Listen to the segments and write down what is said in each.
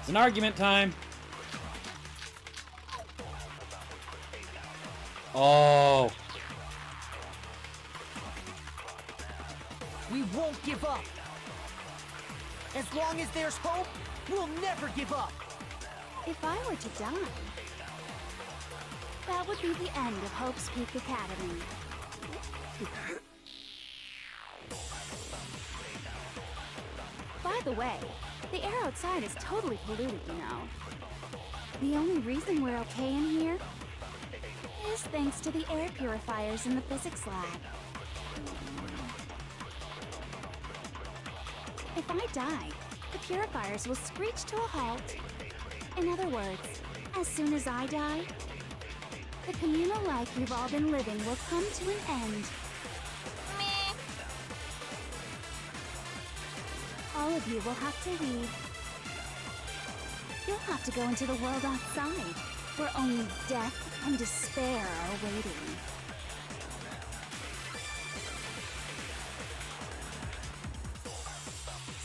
It's an argument time. Oh. We won't give up. As long as there's hope, we'll never give up. If I were to die, that would be the end of Hope's Peak Academy. By the way, the air outside is totally polluted, you know. The only reason we're okay in here is thanks to the air purifiers in the physics lab. If I die, the purifiers will screech to a halt. In other words, as soon as I die, the communal life you've all been living will come to an end. Meh. All of you will have to leave. You'll have to go into the world outside, where only death and despair are waiting.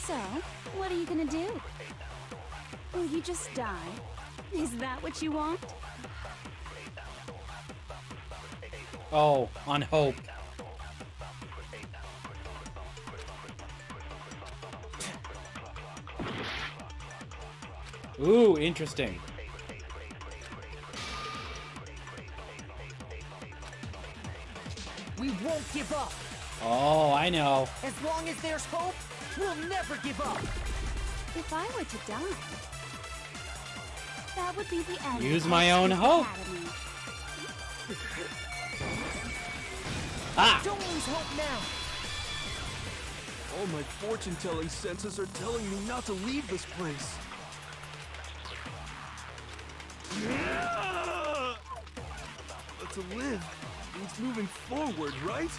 So, what are you gonna do? Will you just die? Is that what you want? Oh, on Hope. Ooh, interesting. We won't give up. Oh, I know. As long as there's hope, we'll never give up. If I were to die, that would be the end. Use of my own hope. Academy. Ah! Don't lose hope now. All my fortune-telling senses are telling me not to leave this place. But to live means moving forward, right?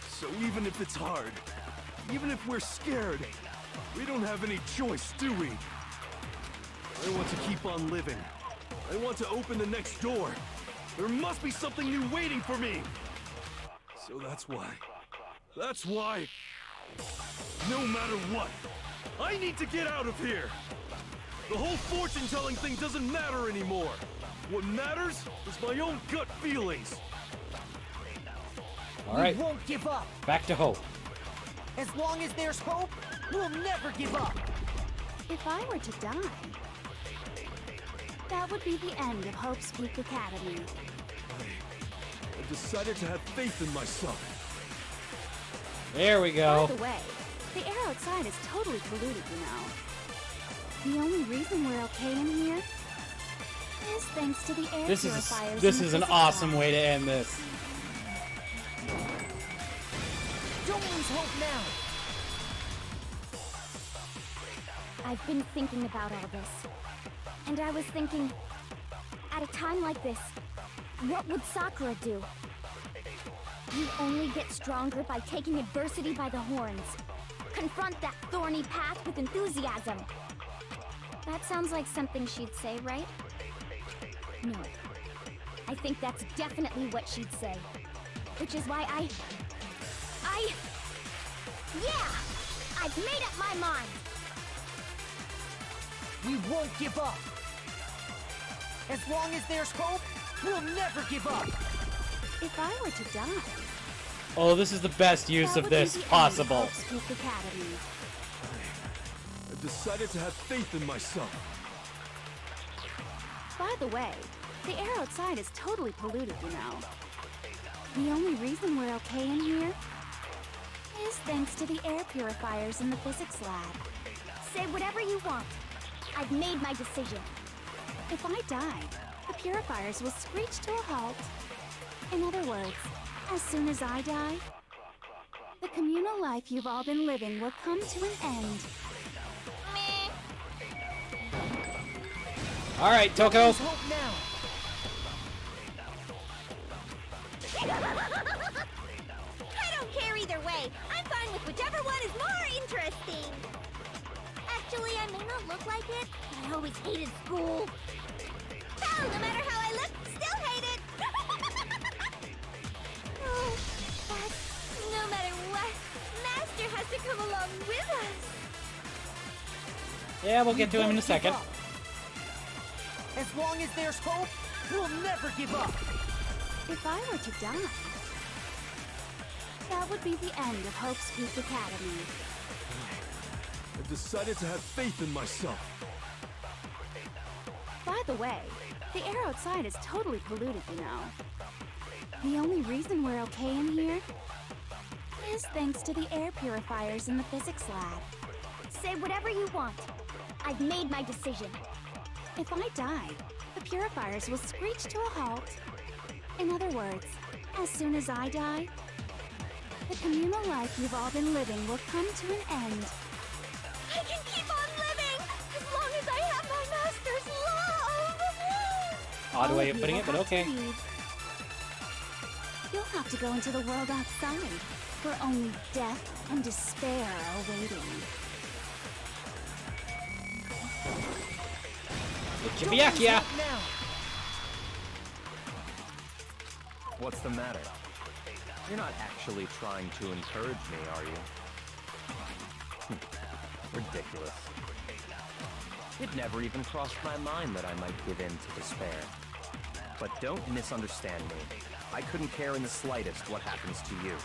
So even if it's hard, even if we're scared, we don't have any choice, do we? I want to keep on living. I want to open the next door. There must be something new waiting for me. So that's why, no matter what, I need to get out of here. The whole fortune-telling thing doesn't matter anymore. What matters is my own gut feelings. All right, We won't give up. back to Hope. As long as there's hope, we'll never give up. If I were to die, that would be the end of Hope's Peak Academy. I decided to have faith in myself. There we go. By the way, the air outside is totally polluted, you know. The only reason we're okay in here is thanks to the air purifiers. This in is the an physics awesome lab. way to end this. Don't lose hope now. I've been thinking about all this. And I was thinking, at a time like this, what would Sakura do? You only get stronger by taking adversity by the horns. Confront that thorny path with enthusiasm. That sounds like something she'd say, right? No. I think that's definitely what she'd say. Which is why yeah! I've made up my mind! We won't give up. As long as there's hope, we'll never give up. If I were to die, Oh, this is the best use that of would be this the end of possible. Hope's Peak Academy. I've decided to have faith in myself. By the way, the air outside is totally polluted, you know. The only reason we're okay in here is thanks to the air purifiers in the physics lab. Say whatever you want. I've made my decision. If I die, the purifiers will screech to a halt. In other words, as soon as I die, the communal life you've all been living will come to an end. Meh. All right, Don't Toko. lose hope now. I don't care either way. I'm fine with whichever one is more interesting. Actually, I may not look like it, but I always hated school. Hell, no matter how I look, still hate it. Oh, but no matter what, Master has to come along with us. Yeah, we'll get to him in a won't second. give up. As long as there's hope, we'll never give up. If I were to die, that would be the end of Hope's Peak Academy. I've decided to have faith in myself. By the way, the air outside is totally polluted, you know. The only reason we're okay in here is thanks to the air purifiers in the physics lab. Say whatever you want. I've made my decision. If I die, the purifiers will screech to a halt. In other words, as soon as I die, the communal life you've all been living will come to an end. I can keep on living as long as I have my master's love. Odd All way of of you putting will it, but have to okay. leave. You'll have to go into the world outside, where only death and despair are waiting. Get you back, yeah. Now. What's the matter? You're not actually trying to encourage me, are you? Ridiculous. It never even crossed my mind that I might give in to despair. But don't misunderstand me. I couldn't care in the slightest what happens to you.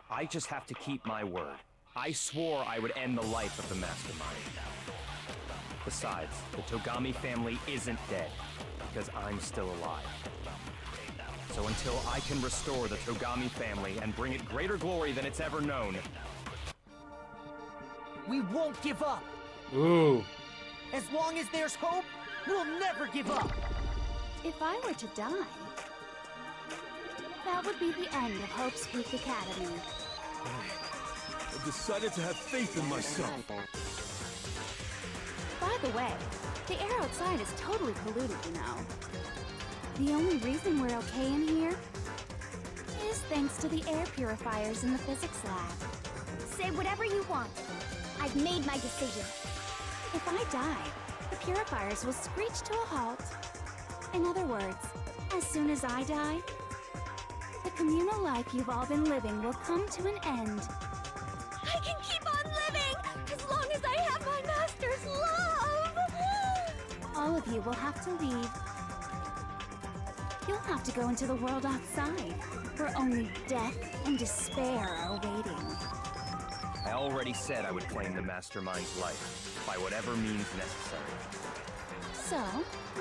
I just have to keep my word. I swore I would end the life of the Mastermind. Besides, the Togami family isn't dead, because I'm still alive. So until I can restore the Togami family and bring it greater glory than it's ever known, We won't give up. Ooh. As long as there's hope, we'll never give up. If I were to die, that would be the end of Hope's Peak Academy. I've decided to have faith in myself. By the way, the air outside is totally polluted, you know. The only reason we're okay in here is thanks to the air purifiers in the physics lab. Say whatever you want. I've made my decision. If I die, the purifiers will screech to a halt. In other words, as soon as I die, the communal life you've all been living will come to an end. I can keep on living as long as I have my master's love. All of you will have to leave. You'll have to go into the world outside, where only death and despair are waiting. I already said I would claim the Mastermind's life, by whatever means necessary. So,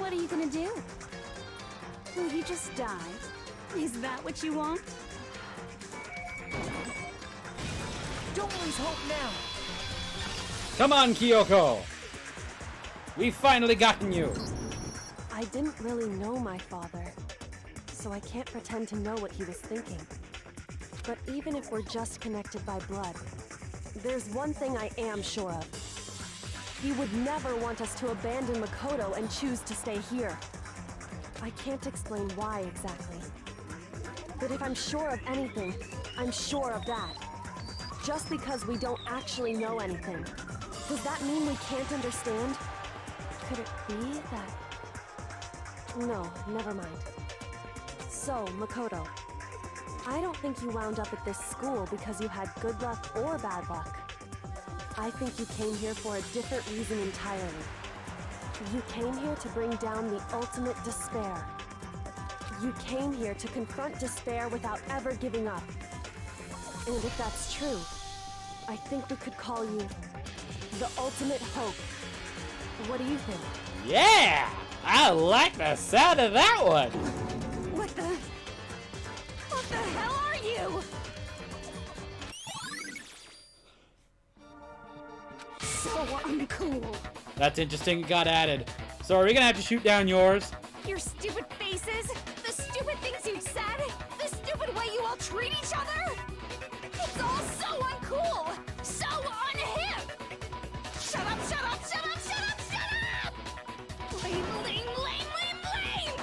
what are you gonna do? Will you just die? Is that what you want? Don't lose hope now. Come on, Kyoko. We've finally gotten you. I didn't really know my father, so I can't pretend to know what he was thinking. But even if we're just connected by blood, there's one thing I am sure of. He would never want us to abandon Makoto and choose to stay here. I can't explain why exactly. But if I'm sure of anything, I'm sure of that. Just because we don't actually know anything, does that mean we can't understand? Could it be that... No, never mind. So, Makoto, I don't think you wound up at this school because you had good luck or bad luck. I think you came here for a different reason entirely. You came here to bring down the ultimate despair. You came here to confront despair without ever giving up. And if that's true, I think we could call you the ultimate hope. What do you think? Yeah! I like the sound of that one. What the hell are you? So uncool. That's interesting. It got added. So are we gonna have to shoot down yours? Your stupid faces, the stupid things you said, the stupid way you all treat each other. It's all so uncool, so unhip. Shut up, shut up, shut up, shut up, shut up! Lame, lame, lame, lame, lame!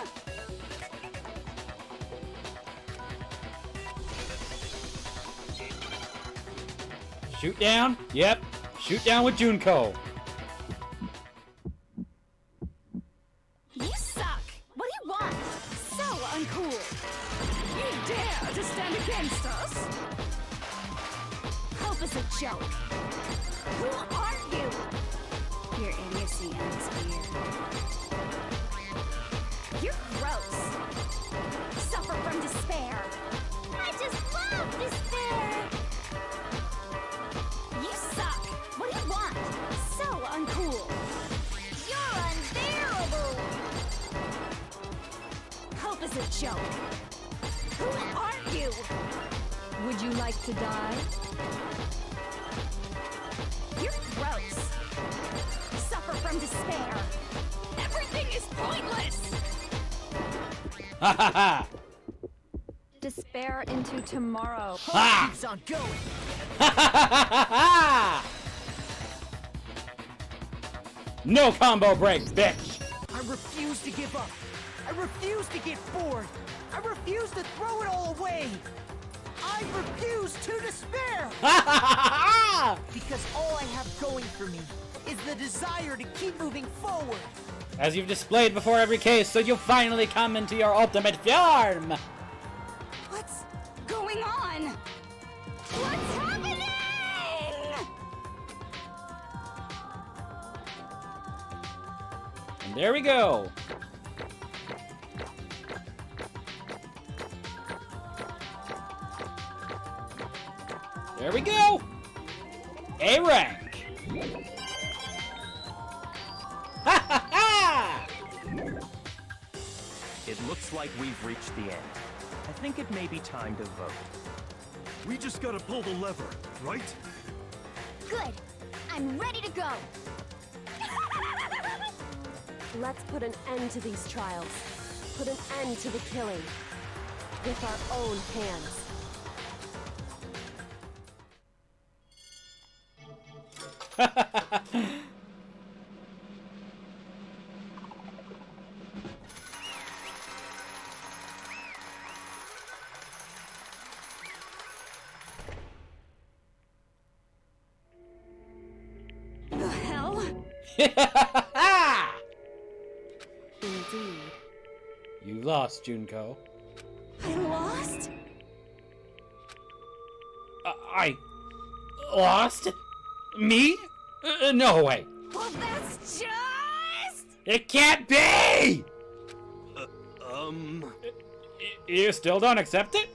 Shoot down? Yep. Shoot down with Junko. You suck! What do you want? So uncool! You dare to stand against us? Hope is a joke. Who are you? show. Who are you? Would you like to die? You're gross. Suffer from despair. Everything is pointless. Ha ha ha! Despair into tomorrow. Ha! Keeps on going. Ha ha ha ha ha! No combo breaks, bitch! I refuse to give up. I refuse to get bored. I refuse to throw it all away. I refuse to despair. Ha ha ha ha! Because all I have going for me is the desire to keep moving forward. As you've displayed before every case, so you'll finally come into your ultimate form! What's going on? What's happening? And there we go! There we go! A rank! Ha ha ha! It looks like we've reached the end. I think it may be time to vote. We just gotta pull the lever, right? Good. I'm ready to go. Let's put an end to these trials. Put an end to the killing. With our own hands. The hell? Indeed. You lost, Junko. I lost? I lost? Me? No way. Well, that's just... It can't be! Um... You still don't accept it?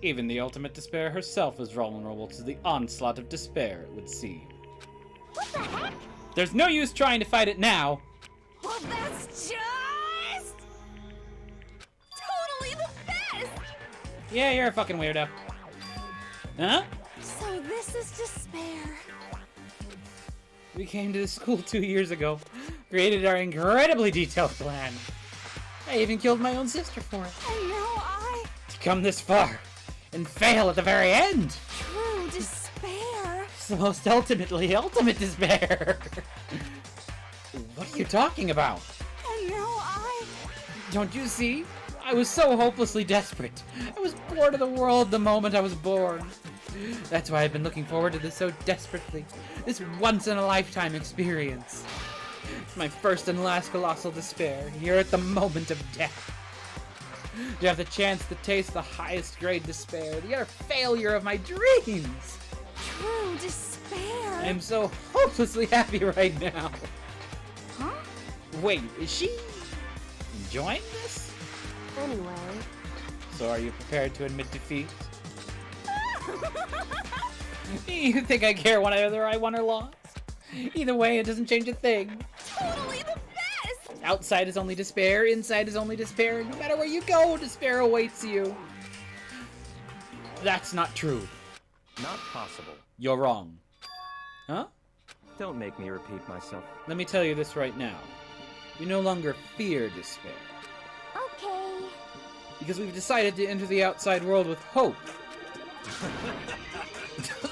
Even the ultimate despair herself is vulnerable to the onslaught of despair, it would seem. What the heck? There's no use trying to fight it now. Well, that's just... totally the best! Yeah, you're a fucking weirdo. Huh? So this is despair. We came to this school 2 years ago, created our incredibly detailed plan. I even killed my own sister for it. And now I... To come this far, and fail at the very end! true despair. It's the most ultimate despair! What are you talking about? And now I... Don't you see? I was so hopelessly desperate. I was bored of the world the moment I was born. That's why I've been looking forward to this so desperately. This once-in-a-lifetime experience. It's my first and last colossal despair, here at the moment of death. You have the chance to taste the highest grade despair, the utter failure of my dreams. true despair. I am so hopelessly happy right now. Huh? Wait, is she enjoying this? Anyway, So are you prepared to admit defeat? You think I care whether I won or lost? Either way, it doesn't change a thing. Totally the best! Outside is only despair, inside is only despair. No matter where you go, despair awaits you. That's not true. Not possible. You're wrong. Huh? Don't make me repeat myself. Let me tell you this right now. You no longer fear despair. Okay. Because we've decided to enter the outside world with hope.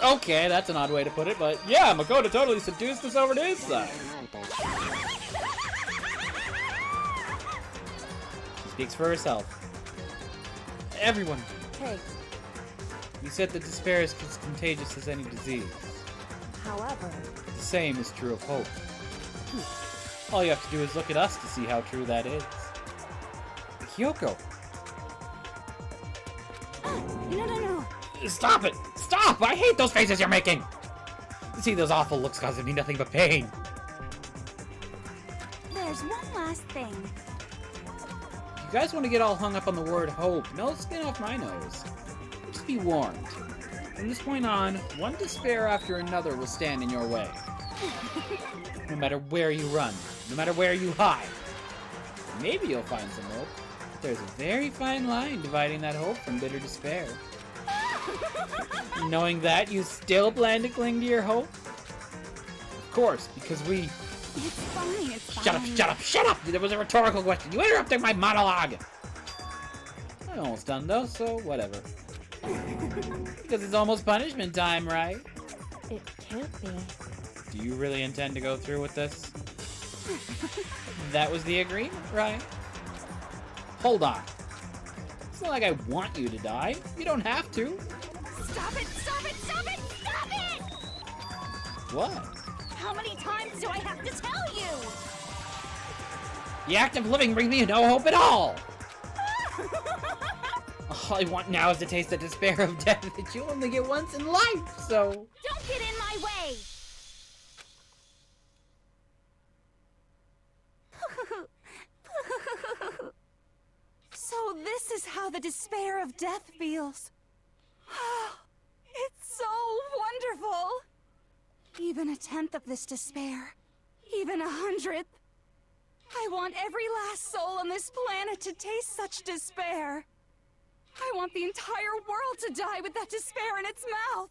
Okay, that's an odd way to put it, but yeah, Makoto totally seduced us over to his side. She speaks for herself. Everyone, hey, you said that despair is as contagious as any disease. however, The same is true of hope. All you have to do is look at us to see how true that is. Kyoko, No. stop it! Stop! I hate those faces you're making! See, those awful looks causing me nothing but pain. There's one last thing. If you guys want to get all hung up on the word hope, no skin off my nose. Just be warned. From this point on, one despair after another will stand in your way. No matter where you run, no matter where you hide. Maybe you'll find some hope. But there's a very fine line dividing that hope from bitter despair. Knowing that, you still plan to cling to your hope? Of course, because we... It's fine, it's fine. Shut up, shut up, shut up! There was a rhetorical question. You interrupted my monologue! I'm almost done, though, so whatever. Because it's almost punishment time, right? It can't be. Do you really intend to go through with this? That was the agreement, right? Hold on. It's not like I want you to die. You don't have to. Stop it! Stop it! Stop it! Stop it! What? How many times do I have to tell you? The act of living brings me no hope at all! All I want now is to taste the despair of death that you only get once in life, so... Don't get in my way! So this is how the despair of death feels. It's so wonderful! Even a tenth of this despair, even 100th. I want every last soul on this planet to taste such despair. I want the entire world to die with that despair in its mouth.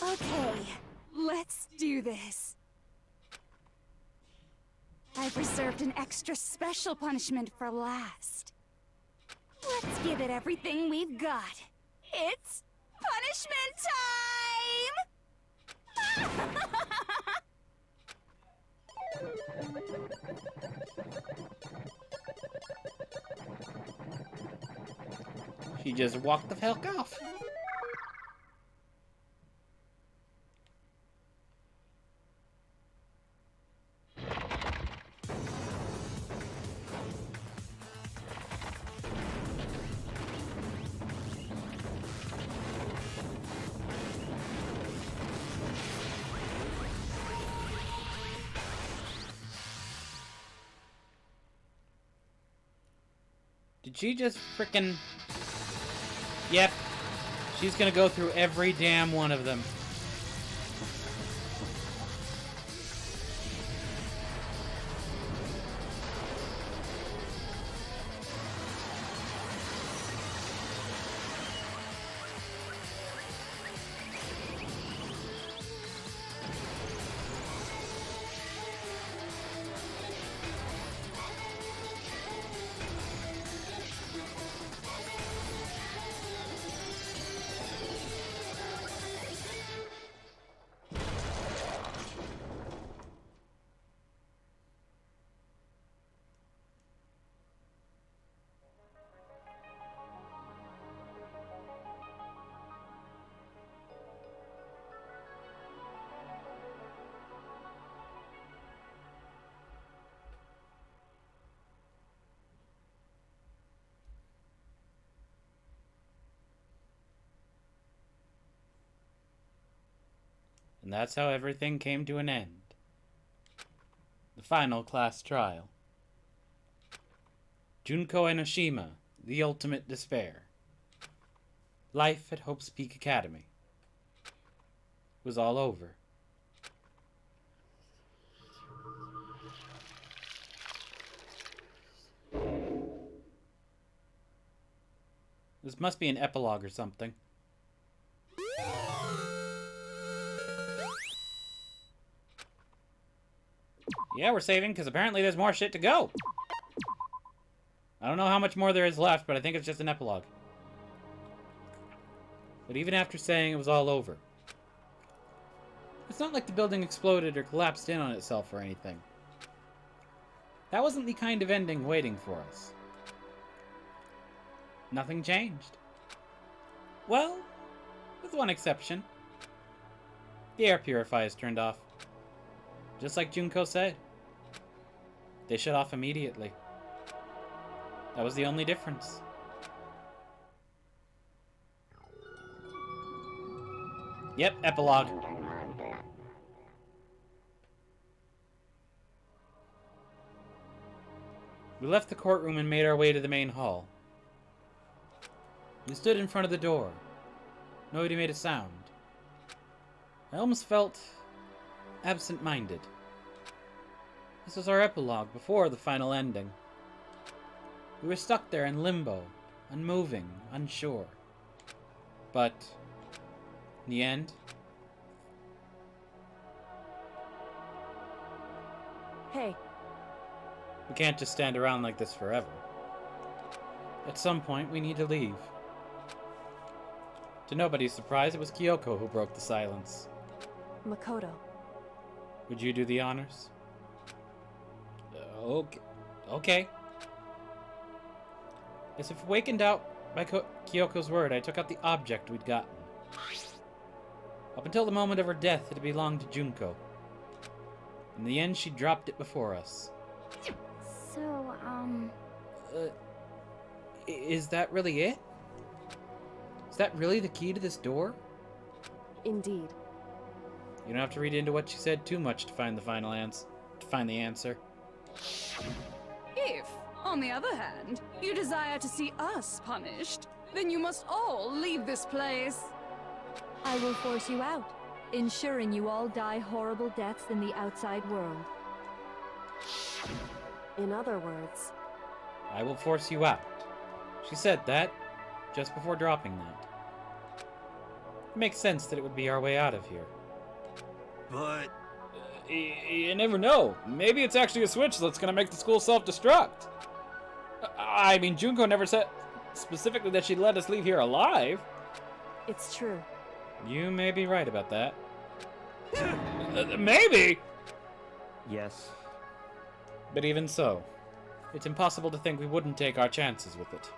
Okay, let's do this. I've reserved an extra special punishment for last. Let's give it everything we've got. It's punishment time! She just walked the heck off. Did she just frickin'... Yep. She's gonna go through every damn one of them. And that's how everything came to an end. The final class trial. Junko Enoshima, the ultimate despair. Life at Hope's Peak Academy was all over. This must be an epilogue or something. Yeah, we're saving, because apparently there's more shit to go. I don't know how much more there is left, but I think it's just an epilogue. But even after saying it was all over, it's not like the building exploded or collapsed in on itself or anything. That wasn't the kind of ending waiting for us. Nothing changed. Well, with one exception. The air purifiers turned off. Just like Junko said. They shut off immediately. That was the only difference. Yep, epilogue. We left the courtroom and made our way to the main hall. We stood in front of the door. Nobody made a sound. I almost felt absent-minded. This was our epilogue before the final ending. We were stuck there in limbo, unmoving, unsure. But, in the end... Hey, we can't just stand around like this forever. At some point, we need to leave. To nobody's surprise, it was Kyoko who broke the silence. Makoto. Would you do the honors? Okay. As if wakened out by Kyoko's word, I took out the object we'd gotten. Up until the moment of her death, it belonged to Junko. In the end, she dropped it before us. So, Is that really it? Is that really the key to this door? Indeed. You don't have to read into what she said too much to find the final answer. If, on the other hand, you desire to see us punished, then you must all leave this place. I will force you out, ensuring you all die horrible deaths in the outside world. In other words, I will force you out. She said that just before dropping that. It makes sense that it would be our way out of here. But You never know. Maybe it's actually a switch that's gonna make the school self-destruct. I mean, Junko never said specifically that she'd let us leave here alive. it's true. You may be right about that. Maybe! Yes. But even so, it's impossible to think we wouldn't take our chances with it.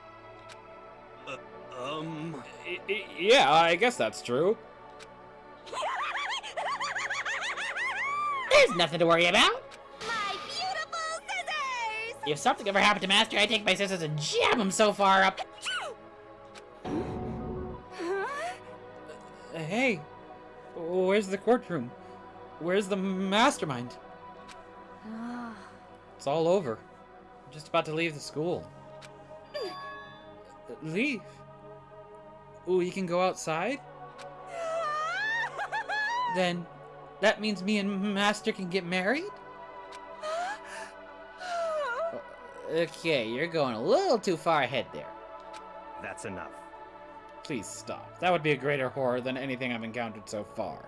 Yeah, I guess that's true. There's nothing to worry about. My beautiful scissors! If something ever happened to Master, I take my scissors and jab them so far up. Hey, where's the courtroom? Where's the mastermind? It's all over. I'm just about to leave the school. Leave? We can go outside? Then that means me and Master can get married? Okay, you're going a little too far ahead there. That's enough. Please stop. That would be a greater horror than anything I've encountered so far.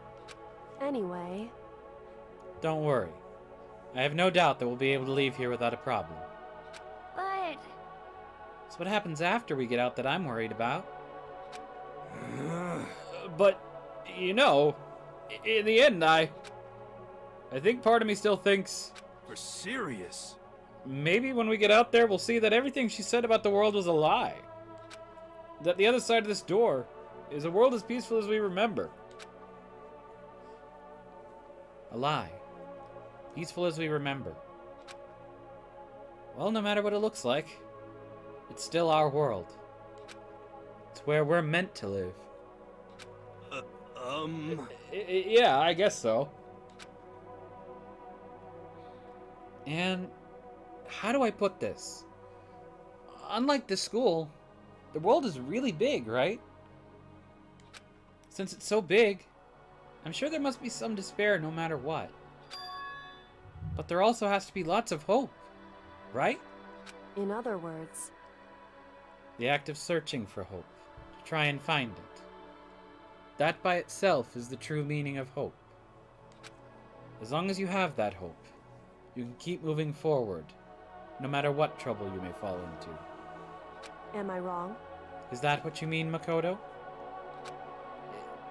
Anyway, Don't worry. I have no doubt that we'll be able to leave here without a problem. but... It's what happens after we get out that I'm worried about. But, you know, in the end, I think part of me still thinks for serious. maybe when we get out there, we'll see that everything she said about the world was a lie. That the other side of this door is a world as peaceful as we remember. A lie. Peaceful as we remember. Well, no matter what it looks like, it's still our world. It's where we're meant to live. Yeah, I guess so. And how do I put this? Unlike the school, the world is really big, right? Since it's so big, I'm sure there must be some despair no matter what. But there also has to be lots of hope, right? in other words, The act of searching for hope, to try and find it. That by itself is the true meaning of hope. As long as you have that hope, you can keep moving forward, no matter what trouble you may fall into. am I wrong? Is that what you mean, Makoto?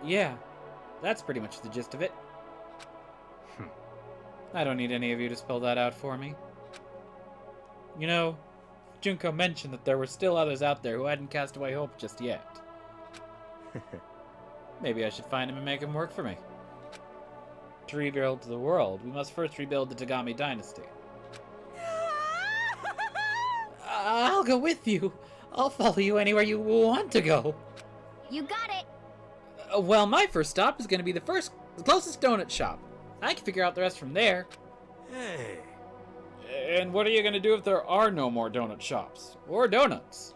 Yeah, that's pretty much the gist of it. I don't need any of you to spell that out for me. You know, Junko mentioned that there were still others out there who hadn't cast away hope just yet. Maybe I should find him and make him work for me. To rebuild the world, we must first rebuild the Tagami dynasty. I'll go with you. I'll follow you anywhere you want to go. You got it. Well, my first stop is going to be the closest donut shop. I can figure out the rest from there. Hey, And what are you going to do if there are no more donut shops? Or donuts?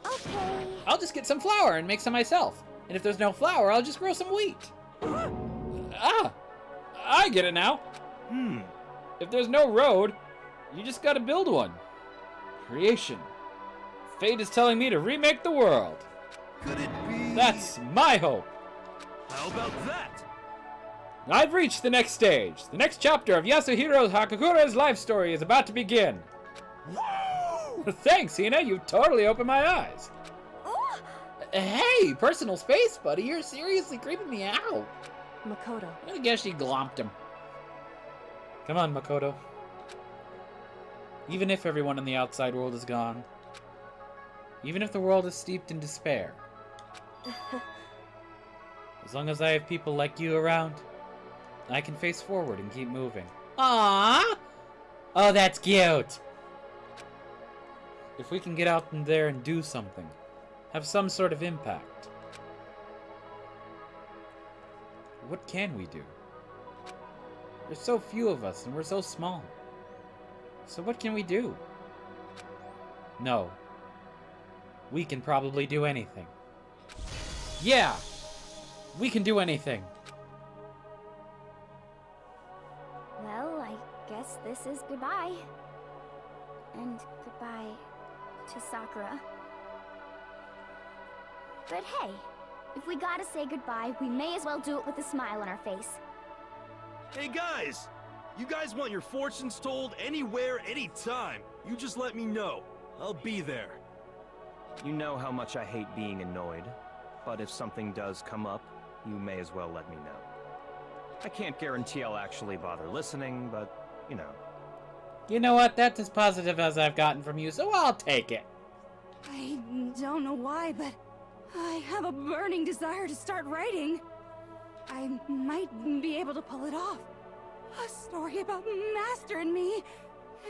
Okay. I'll just get some flour and make some myself. And if there's no flour, I'll just grow some wheat. Ah! I get it now. If there's no road, you just gotta build one. Creation. Fate is telling me to remake the world. Could it be... That's my hope. How about that? I've reached the next stage. The next chapter of Yasuhiro Hakakura's life story is about to begin. Woo! Thanks, Hina. You totally opened my eyes. Oh, Hey, personal space, buddy. You're seriously creeping me out. Makoto, I guess she glomped him. Come on, Makoto. Even if everyone in the outside world is gone, even if the world is steeped in despair, as long as I have people like you around, I can face forward and keep moving. Aww. Oh, that's cute. If we can get out in there and do something, have some sort of impact, what can we do? There's so few of us and we're so small. So what can we do? No. We can probably do anything. Yeah! We can do anything. Well, I guess this is goodbye. And goodbye to Sakura. But hey, if we gotta say goodbye, we may as well do it with a smile on our face. Hey guys! You guys want your fortunes told anywhere, anytime. You just let me know. I'll be there. You know how much I hate being annoyed, but if something does come up, you may as well let me know. I can't guarantee I'll actually bother listening, but, you know. You know what? That's as positive as I've gotten from you, so I'll take it. I don't know why, but I have a burning desire to start writing. I might be able to pull it off. A story about Master and me,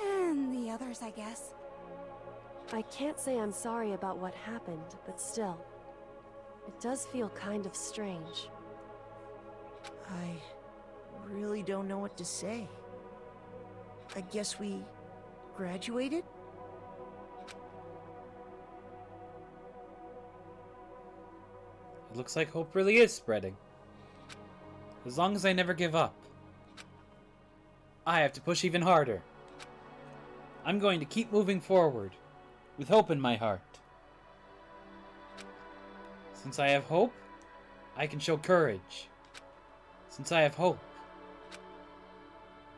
and the others, I guess. I can't say I'm sorry about what happened, but still, it does feel kind of strange. I really don't know what to say. I guess we graduated? It looks like hope really is spreading. As long as I never give up. I have to push even harder. I'm going to keep moving forward, with hope in my heart. Since I have hope, I can show courage. Since I have hope,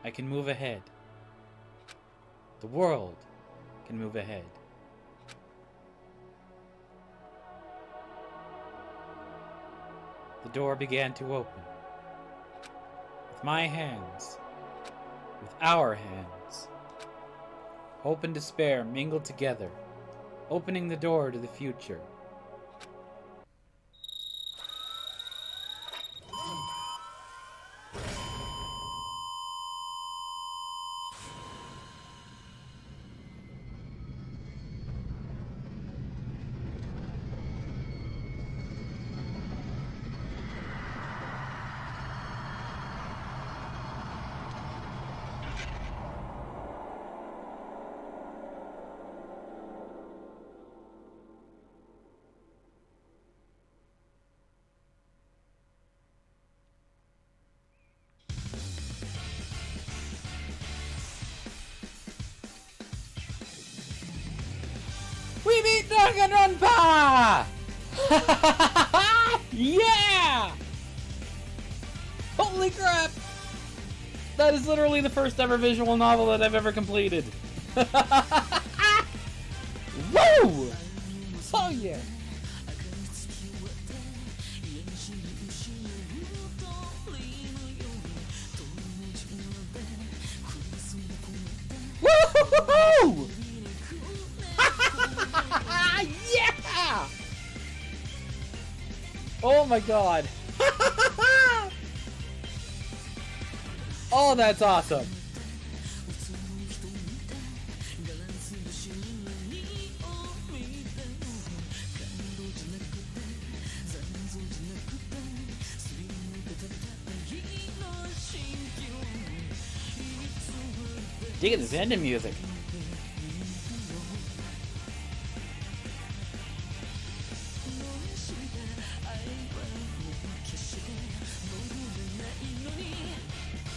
I can move ahead. The world can move ahead. The door began to open. With my hands, with our hands, hope and despair mingled together, opening the door to the future. We beat Danganronpa! Yeah! Holy crap! That is literally the first ever visual novel that I've ever completed. Woo! Oh yeah! Woo! Yeah! Oh my god. Oh, that's awesome. Digging this ending music.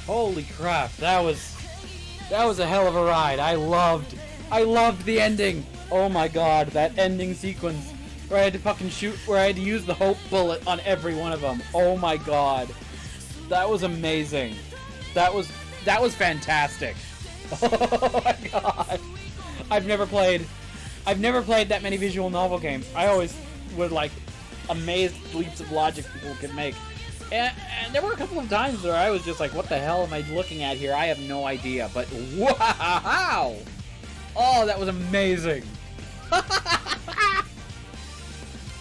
Holy crap, that was a hell of a ride. I loved the ending. Oh my god, that ending sequence where I had to fucking shoot, where I had to use the hope bullet on every one of them. Oh my god. That was amazing. That was fantastic. Oh my god. I've never played that many visual novel games. I always would like amazed leaps of logic people could make. And there were a couple of times where I was just like, what the hell am I looking at here? I have no idea. But wow! Oh, that was amazing.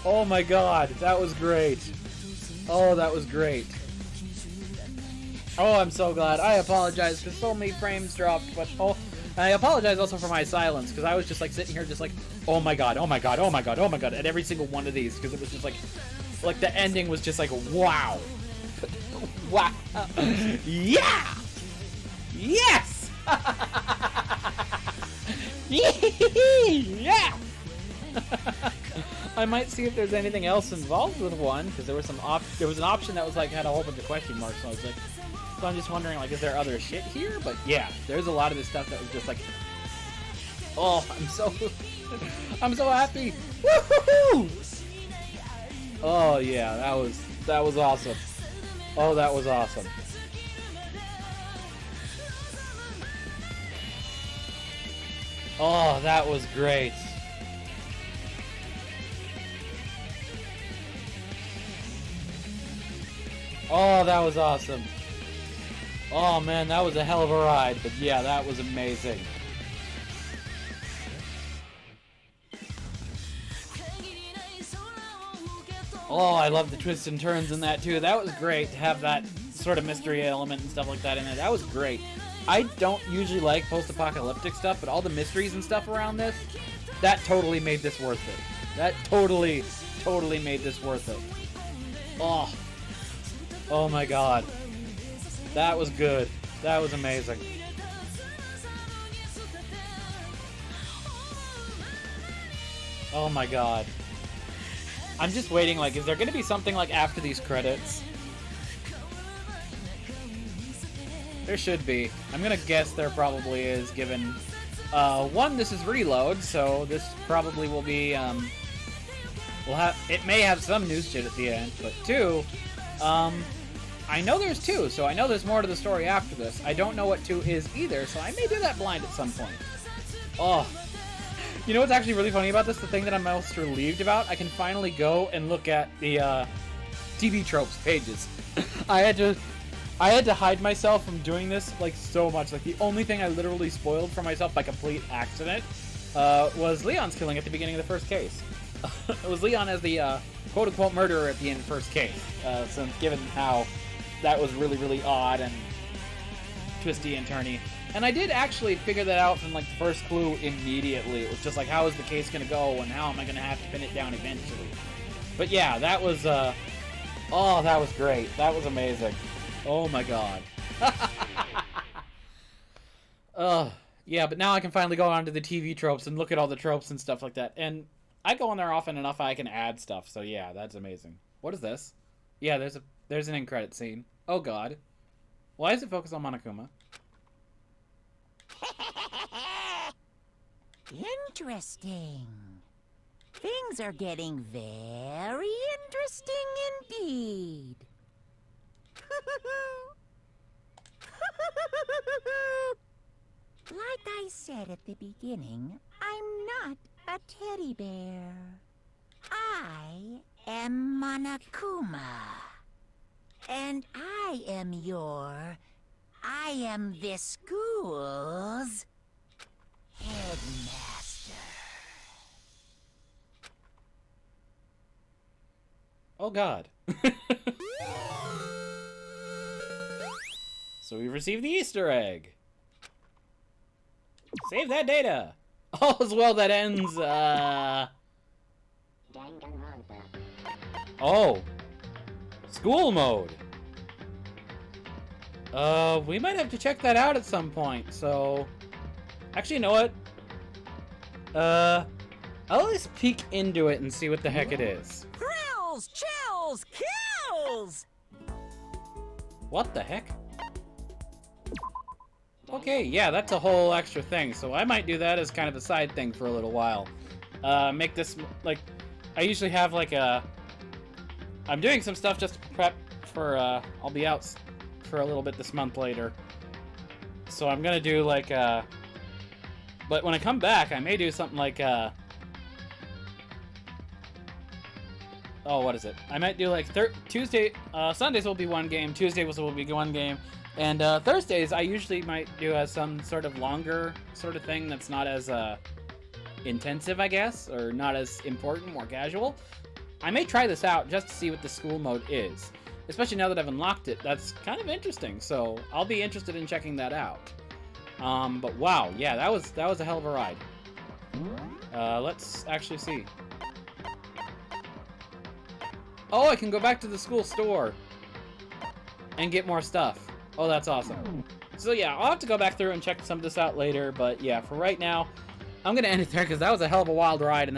Oh my god, that was great. Oh, that was great. Oh, I'm so glad. I apologize because so many frames dropped, but oh, I apologize also for my silence because I was just like sitting here just like, oh my god, oh my god, oh my god, oh my god, at every single one of these because it was just like the ending was just like, wow. Wow. Yeah! Yes! Yeah! I might see if there's anything else involved with one because there was an option that was like had a whole bunch of question marks. So I was like, so I'm just wondering like, is there other shit here? But yeah, there's a lot of this stuff that was just like, oh, I'm so happy. Woohoo! Oh yeah, that was awesome. Oh, that was awesome. Oh, that was great. Oh, that was awesome. Oh man, that was a hell of a ride, but yeah, that was amazing. Oh, I love the twists and turns in that too. That was great to have that sort of mystery element and stuff like that in there. That was great. I don't usually like post-apocalyptic stuff, but all the mysteries and stuff around this, that totally made this worth it. That totally made this worth it. Oh. Oh my god. That was good. That was amazing. Oh my god. I'm just waiting, like, is there gonna be something, like, after these credits? There should be. I'm gonna guess there probably is, given, one, this is Reload, so this probably will be, it may have some news shit at the end, but two, I know there's two, so I know there's more to the story after this. I don't know what two is either, so I may do that blind at some point. Oh. You know what's actually really funny about this? The thing that I'm most relieved about? I can finally go and look at the TV tropes pages. I had to hide myself from doing this like so much. Like the only thing I literally spoiled for myself by complete accident was Leon's killing at the beginning of the first case. It was Leon as the quote-unquote murderer at the end of the first case. Since given how that was really, really odd and twisty and turny. And I did actually figure that out from like the first clue immediately. It was just like, how is the case gonna go and how am I gonna have to pin it down eventually? But yeah, that was oh, that was great. That was amazing. Oh my god. Yeah, but now I can finally go onto the TV tropes and look at all the tropes and stuff like that. And I go on there often enough I can add stuff. So yeah, that's amazing. What is this? Yeah, there's an end credit scene. Oh god. Why is it focused on Monokuma? Interesting. Things are getting very interesting indeed. Like I said at the beginning, I'm not a teddy bear. I am Monokuma. And I am this school's headmaster. Oh god. So we received the Easter egg. Save that data. All's well that ends, Oh. School mode. We might have to check that out at some point, so... Actually, you know what? I'll at least peek into it and see what the heck it is. Thrills, chills, kills! What the heck? Okay, yeah, that's a whole extra thing, so I might do that as kind of a side thing for a little while. make this, like, I usually have, like, I'm doing some stuff just to prep for, I'll be out for a little bit this month later. So I'm gonna do, like, but when I come back, I may do something like, oh, what is it? I might do, like, Tuesday, Sundays will be one game, Tuesdays will be one game, and, Thursdays I usually might do some sort of longer sort of thing that's not as, intensive, I guess, or not as important, more casual. I may try this out just to see what the school mode is, especially now that I've unlocked it. That's kind of interesting, so I'll be interested in checking that out. But wow, yeah, that was a hell of a ride. Let's actually see. Oh, I can go back to the school store and get more stuff. Oh, that's awesome. So yeah, I'll have to go back through and check some of this out later, but yeah, for right now, I'm gonna end it there because that was a hell of a wild ride, and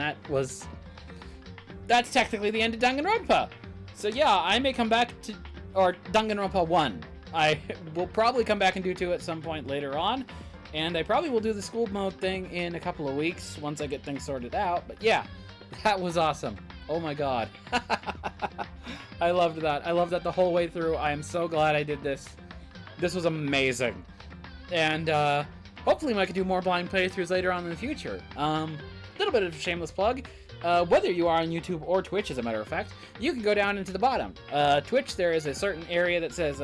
that's technically the end of Danganronpa. So yeah, I may come back to, or Danganronpa 1. I will probably come back and do 2 at some point later on, and I probably will do the school mode thing in a couple of weeks once I get things sorted out. But yeah, that was awesome. Oh my god. I loved that. I loved that the whole way through. I am so glad I did this. This was amazing. And hopefully I can do more blind playthroughs later on in the future. Little bit of a shameless plug. Whether you are on YouTube or Twitch, as a matter of fact, you can go down into the bottom. Twitch, there is a certain area that says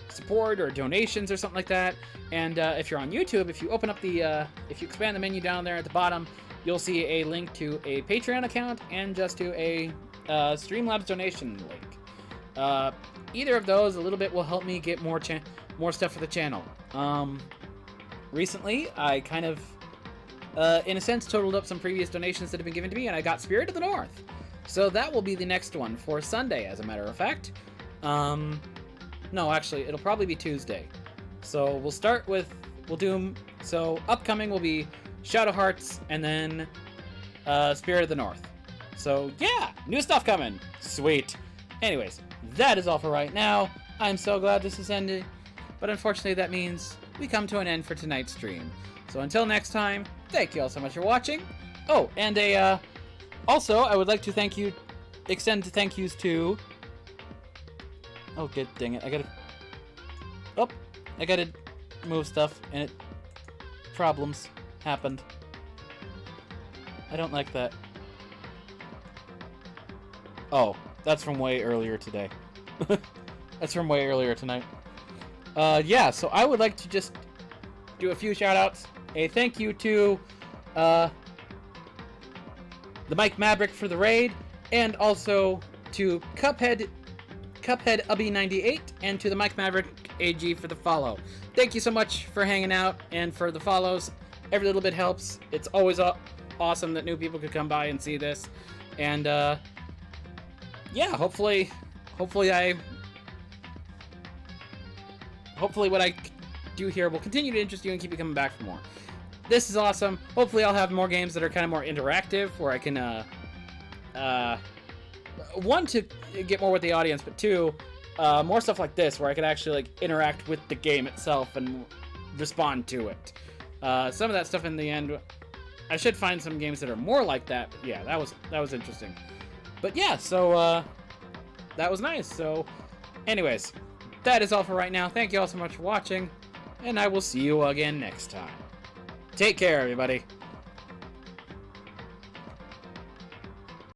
support or donations or something like that. And if you're on YouTube, if you open up if you expand the menu down there at the bottom, you'll see a link to a Patreon account and just to a Streamlabs donation link. Either of those, a little bit, will help me get more stuff for the channel. Recently, I kind of, in a sense, totaled up some previous donations that have been given to me, and I got Spirit of the North. So that will be the next one for Sunday, as a matter of fact. No, actually, it'll probably be Tuesday. So we'll start with, so upcoming will be Shadow Hearts, and then Spirit of the North. So yeah, new stuff coming. Sweet. Anyways, that is all for right now. I'm so glad this is ending, but unfortunately that means we come to an end for tonight's stream. So until next time, thank you all so much for watching. Oh, and also, I would like to extend thank yous to... Oh, good, dang it, I gotta move stuff, and problems happened. I don't like that. Oh, that's from way earlier today. That's from way earlier tonight. Yeah, so I would like to just do a few shout-outs. A thank you to the Mike Maverick for the raid, and also to Cuphead Ubby98, and to the Mike Maverick AG for the follow. Thank you so much for hanging out and for the follows. Every little bit helps. It's always awesome that new people could come by and see this. And yeah, hopefully what I do here will continue to interest you and keep you coming back for more. This is awesome. Hopefully I'll have more games that are kind of more interactive, where I can one, to get more with the audience, but two, more stuff like this, where I can actually like interact with the game itself and respond to it. Some of that stuff in the end, I should find some games that are more like that. But yeah, that was interesting. But yeah, so that was nice. So anyways, that is all for right now. Thank you all so much for watching, and I will see you again next time. Take care, everybody.